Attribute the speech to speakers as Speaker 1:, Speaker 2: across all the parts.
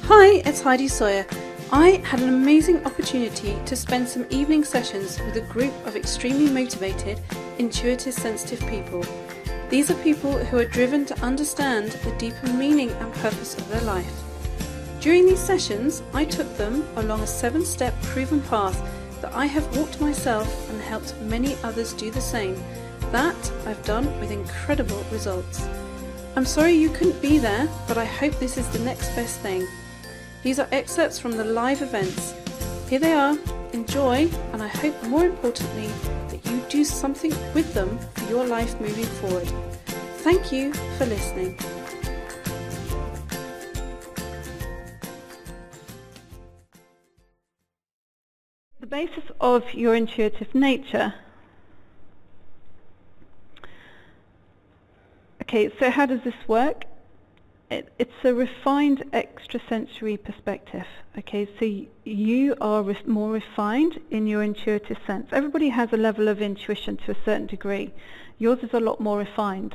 Speaker 1: Hi, it's Heidi Sawyer. I had an amazing opportunity to spend some evening sessions with a group of extremely motivated, intuitive, sensitive people. These are people who are driven to understand the deeper meaning and purpose of their life. During these sessions, I took them along a 7-step proven path that I have walked myself and helped many others do the same. That I've done with incredible results. I'm sorry you couldn't be there, but I hope this is the next best thing. These are excerpts from the live events. Here they are. Enjoy, and I hope more importantly that you do something with them for your life moving forward. Thank you for listening. The basis of your intuitive nature. Okay, so how does this work? It's a refined extrasensory perspective. Okay, so you are more refined in your intuitive sense. Everybody has a level of intuition to a certain degree. Yours is a lot more refined.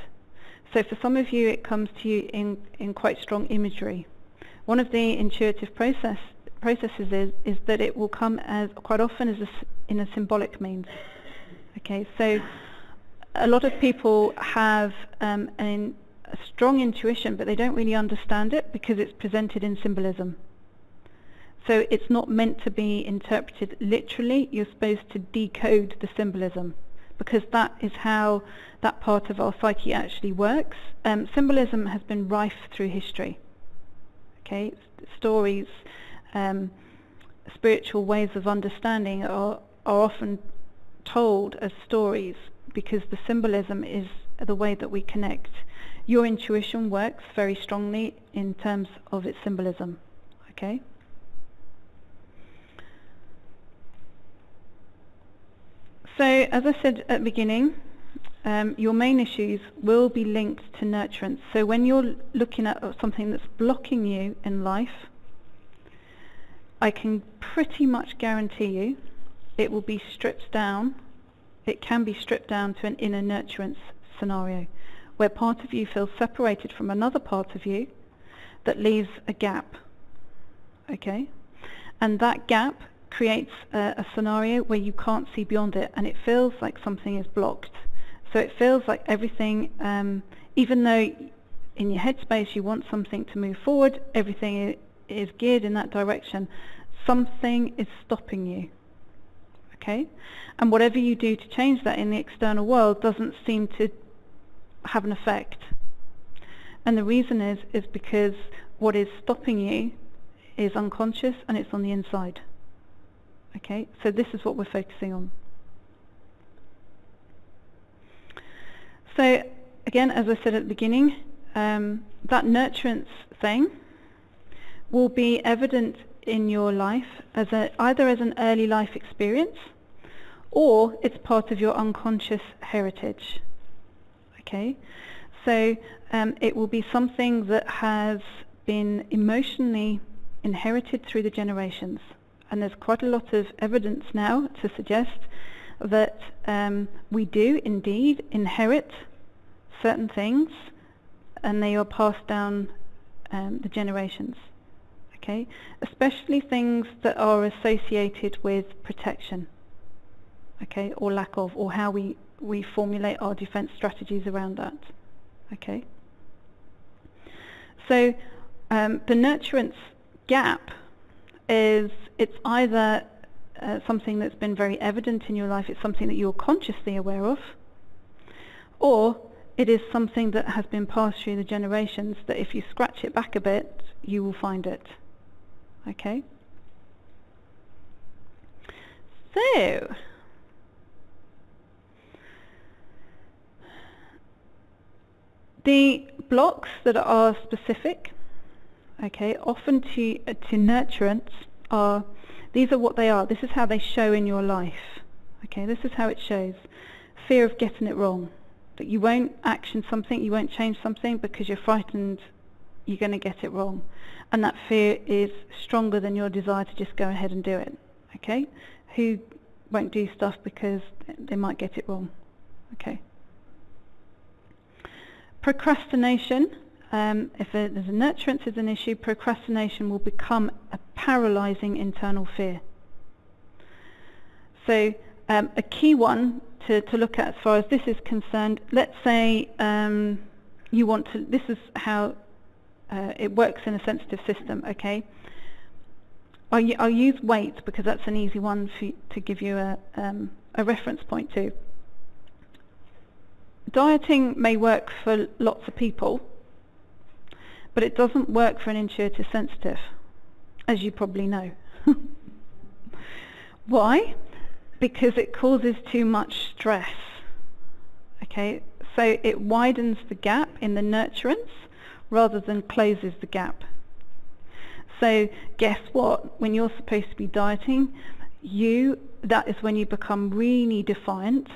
Speaker 1: So for some of you, it comes to you in quite strong imagery. One of the intuitive processes is that it will come as quite often as in a symbolic means. Okay, so a lot of people have a strong intuition, but they don't really understand it because it's presented in symbolism. So it's not meant to be interpreted literally. You're supposed to decode the symbolism, because that is how that part of our psyche actually works. Symbolism has been rife through history. Okay, stories, spiritual ways of understanding are often told as stories because the symbolism is the way that we connect. Your intuition works very strongly in terms of its symbolism. Okay? So, as I said at the beginning, your main issues will be linked to nurturance. So when you're looking at something that's blocking you in life, I can pretty much guarantee you it will be stripped down. It can be stripped down to an inner nurturance scenario, where part of you feels separated from another part of you that leaves a gap. Okay? And that gap creates a scenario where you can't see beyond it, and it feels like something is blocked. So it feels like everything, even though in your headspace you want something to move forward, everything is geared in that direction, something is stopping you. Okay? And whatever you do to change that in the external world doesn't seem to have an effect. And the reason is because what is stopping you is unconscious and it's on the inside. Okay? So this is what we're focusing on. So again, as I said at the beginning, that nurturance thing will be evident in your life as either as an early life experience, or it's part of your unconscious heritage. Okay, so it will be something that has been emotionally inherited through the generations, and there's quite a lot of evidence now to suggest that we do indeed inherit certain things, and they are passed down the generations. Okay, especially things that are associated with protection, okay, or lack of, or how we formulate our defense strategies around that. Okay, so the nurturance gap it's either something that's been very evident in your life, it's something that you're consciously aware of, or it is something that has been passed through the generations that if you scratch it back a bit, you will find it. Okay? So, the blocks that are specific, okay, often to nurturance these are what they are. This is how they show in your life. Okay, this is how it shows. Fear of getting it wrong. That you won't action something, you won't change something because you're frightened you're going to get it wrong. And that fear is stronger than your desire to just go ahead and do it. Okay? Who won't do stuff because they might get it wrong? Okay. Procrastination if there's a nurturance is an issue, procrastination will become a paralyzing internal fear. So a key one to look at as far as this is concerned, let's say you want to, this is how it works in a sensitive system, okay? I'll use weight because that's an easy one to give you a reference point to. Dieting may work for lots of people, but it doesn't work for an intuitive sensitive, as you probably know. Why? Because it causes too much stress. Okay, so it widens the gap in the nurturance rather than closes the gap. So guess what? When you're supposed to be dieting, that is when you become really defiant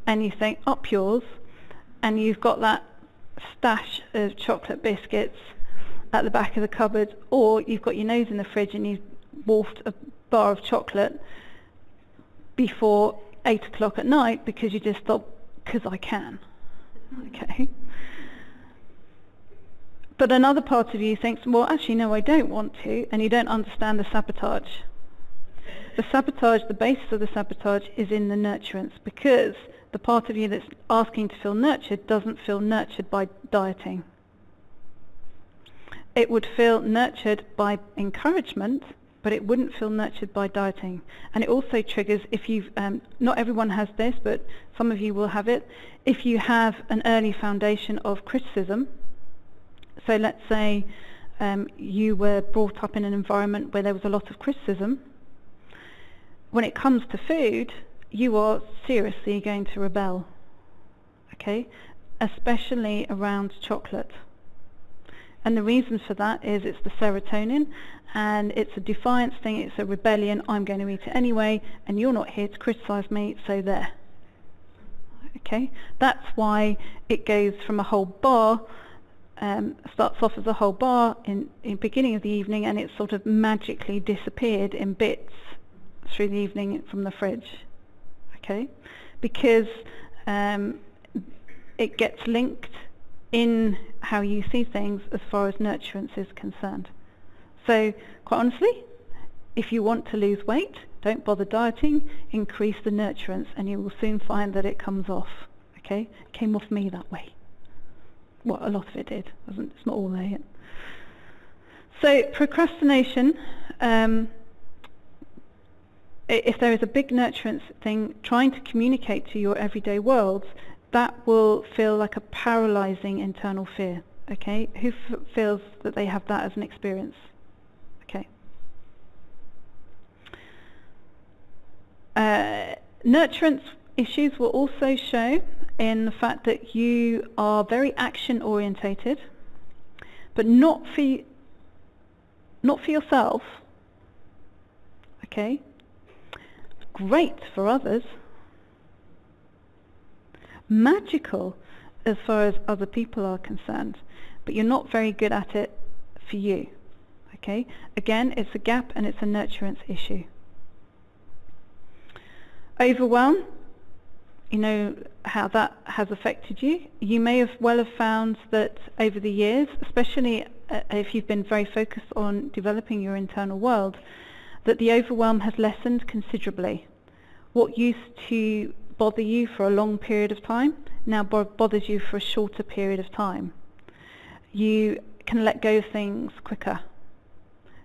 Speaker 1: and you think up yours, and you've got that stash of chocolate biscuits at the back of the cupboard, or you've got your nose in the fridge and you've wolfed a bar of chocolate before 8 o'clock at night because you just thought, because I can. Okay. But another part of you thinks, well, actually, no, I don't want to, and you don't understand the sabotage. The sabotage, the basis of the sabotage is in the nurturance, because the part of you that's asking to feel nurtured doesn't feel nurtured by dieting. It would feel nurtured by encouragement, but it wouldn't feel nurtured by dieting. And it also triggers, if you've, not everyone has this, but some of you will have it, if you have an early foundation of criticism. So let's say you were brought up in an environment where there was a lot of criticism. When it comes to food, you are seriously going to rebel, okay? Especially around chocolate. And the reason for that is it's the serotonin, and it's a defiance thing, it's a rebellion, I'm going to eat it anyway, and you're not here to criticize me, so there. Okay? That's why it goes from a whole bar, starts off as a whole bar in beginning of the evening, and it's sort of magically disappeared in bits through the evening from the fridge. Okay? Because it gets linked in how you see things as far as nurturance is concerned. So, quite honestly, if you want to lose weight, don't bother dieting, increase the nurturance, and you will soon find that it comes off. Okay? It came off me that way. Well, a lot of it did. It's not all there yet. So, procrastination, if there is a big nurturance thing trying to communicate to your everyday worlds, that will feel like a paralyzing internal fear. Okay? Who feels that they have that as an experience? Okay. Nurturance issues will also show in the fact that you are very action orientated, but not for yourself. Okay? Great for others. Magical as far as other people are concerned, but you're not very good at it for you. Okay? Again, it's a gap and it's a nurturance issue. Overwhelm, you know how that has affected you. You may have found that over the years, especially if you've been very focused on developing your internal world, that the overwhelm has lessened considerably. What used to bother you for a long period of time now bothers you for a shorter period of time. You can let go of things quicker.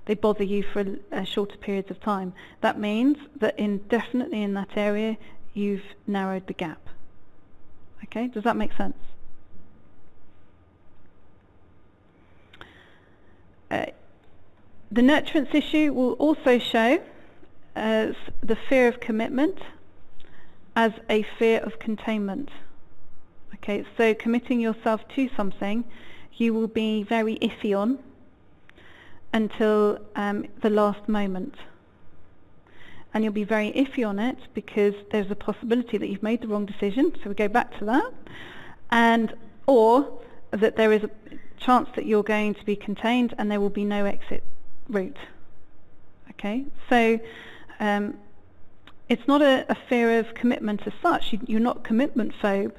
Speaker 1: They bother you for shorter periods of time. That means that definitely in that area you've narrowed the gap. Okay, does that make sense? The nurturance issue will also show as the fear of commitment as a fear of containment. Okay, so committing yourself to something you will be very iffy on until the last moment. And you'll be very iffy on it because there's a possibility that you've made the wrong decision, so we go back to that, or that there is a chance that you're going to be contained and there will be no exit route. Okay, so it's not a fear of commitment as such. You're not commitment phobe,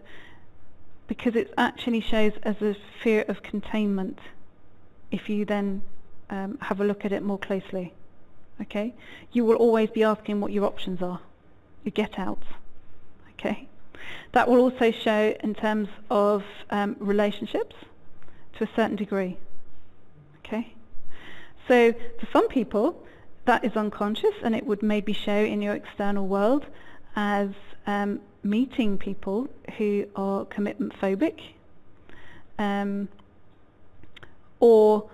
Speaker 1: because it actually shows as a fear of containment if you then have a look at it more closely. Okay? You will always be asking what your options are, your get outs. Okay? That will also show in terms of relationships to a certain degree. Okay? So for some people that is unconscious, and it would maybe show in your external world as meeting people who are commitment phobic, or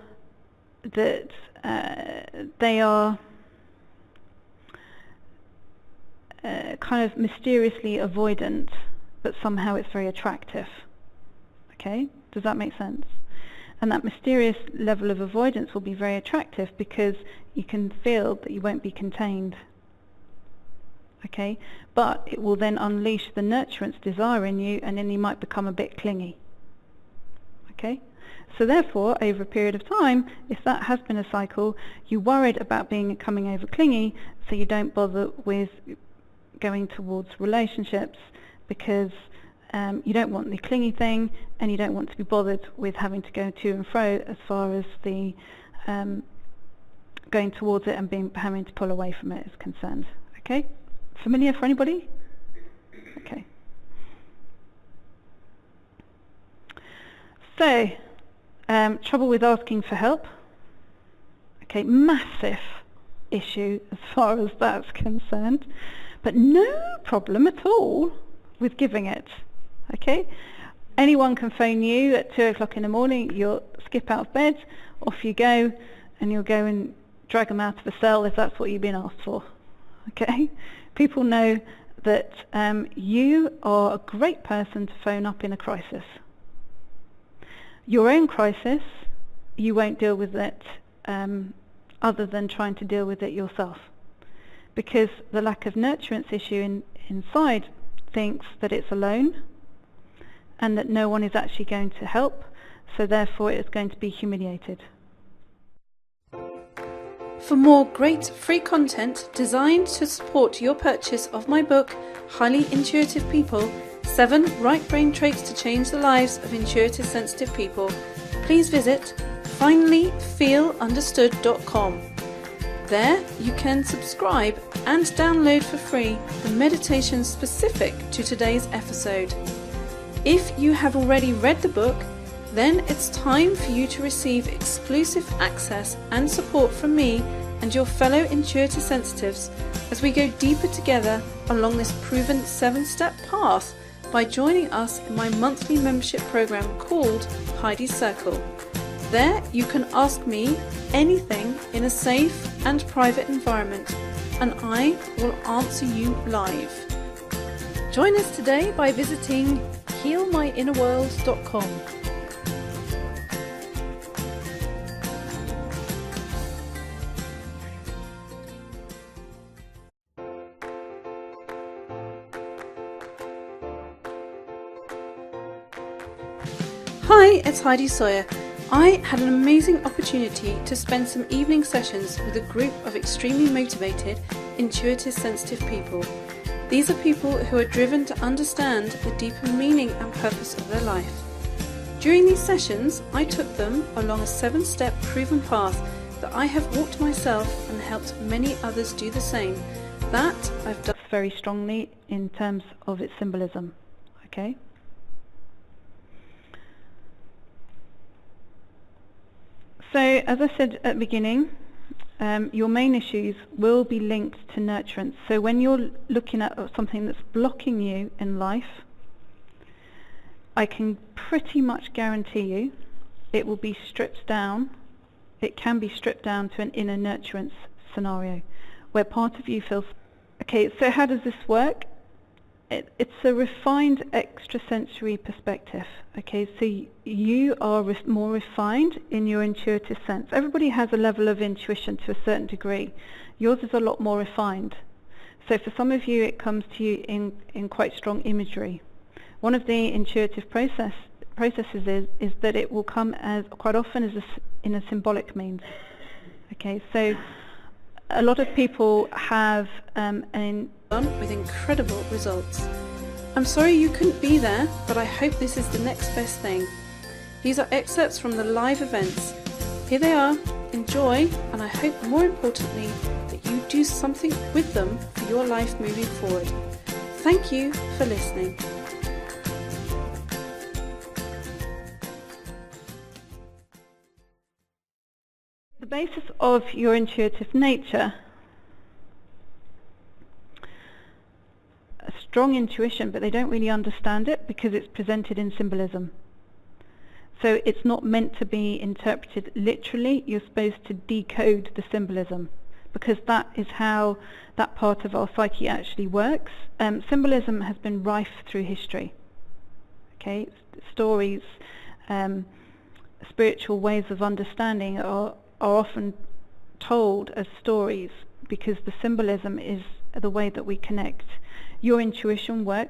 Speaker 1: that they are kind of mysteriously avoidant, but somehow it's very attractive. Okay? Does that make sense? And that mysterious level of avoidance will be very attractive because you can feel that you won't be contained. Okay? But it will then unleash the nurturance desire in you, and then you might become a bit clingy. Okay? So therefore, over a period of time, if that has been a cycle, you're worried about becoming over clingy, so you don't bother with going towards relationships because you don't want the clingy thing, and you don't want to be bothered with having to go to and fro as far as the going towards it and having to pull away from it is concerned. Okay? Familiar for anybody? Okay. So, trouble with asking for help. Okay, massive issue as far as that's concerned, but no problem at all with giving it. Okay, anyone can phone you at 2 o'clock in the morning. You'll skip out of bed, off you go, and you'll go and drag them out of the cell if that's what you've been asked for. Okay, people know that you are a great person to phone up in a crisis. Your own crisis, you won't deal with it other than trying to deal with it yourself, because the lack of nurturance issue inside thinks that it's alone and that no one is actually going to help, so therefore it is going to be humiliated.
Speaker 2: For more great free content designed to support your purchase of my book, Highly Intuitive People, 7 Right Brain Traits to Change the Lives of Intuitive Sensitive People, please visit finallyfeelunderstood.com. There you can subscribe and download for free the meditations specific to today's episode. If you have already read the book, then it's time for you to receive exclusive access and support from me and your fellow intuitive sensitives as we go deeper together along this proven 7-step path by joining us in my monthly membership program called Heidi's Circle. There you can ask me anything in a safe and private environment, and I will answer you live. Join us today by visiting healmyinnerworld.com. Hi, it's Heidi Sawyer. I had an amazing opportunity to spend some evening sessions with a group of extremely motivated, intuitive, sensitive people. These are people who are driven to understand the deeper meaning and purpose of their life. During these sessions, I took them along a 7-step proven path that I have walked myself and helped many others do the same. That I've done
Speaker 1: very strongly in terms of its symbolism. Okay? So, as I said at the beginning, your main issues will be linked to nurturance. So when you're looking at something that's blocking you in life, I can pretty much guarantee you it will be stripped down. It can be stripped down to an inner nurturance scenario where part of you feels... Okay, so how does this work? It's a refined extrasensory perspective. Okay, so you are more refined in your intuitive sense. Everybody has a level of intuition to a certain degree. Yours is a lot more refined. So for some of you, it comes to you in quite strong imagery. One of the intuitive processes is that it will come as quite often as in a symbolic means. Okay, so a lot of people have
Speaker 2: with incredible results. I'm sorry you couldn't be there, but I hope this is the next best thing. These are excerpts from the live events. Here they are. Enjoy, and I hope more importantly that you do something with them for your life moving forward. Thank you for listening.
Speaker 1: The basis of your intuitive nature, a strong intuition, but they don't really understand it because it's presented in symbolism. So it's not meant to be interpreted literally. You're supposed to decode the symbolism, because that is how that part of our psyche actually works. Symbolism has been rife through history. Okay, stories, spiritual ways of understanding are often told as stories because the symbolism is the way that we connect. Your intuition works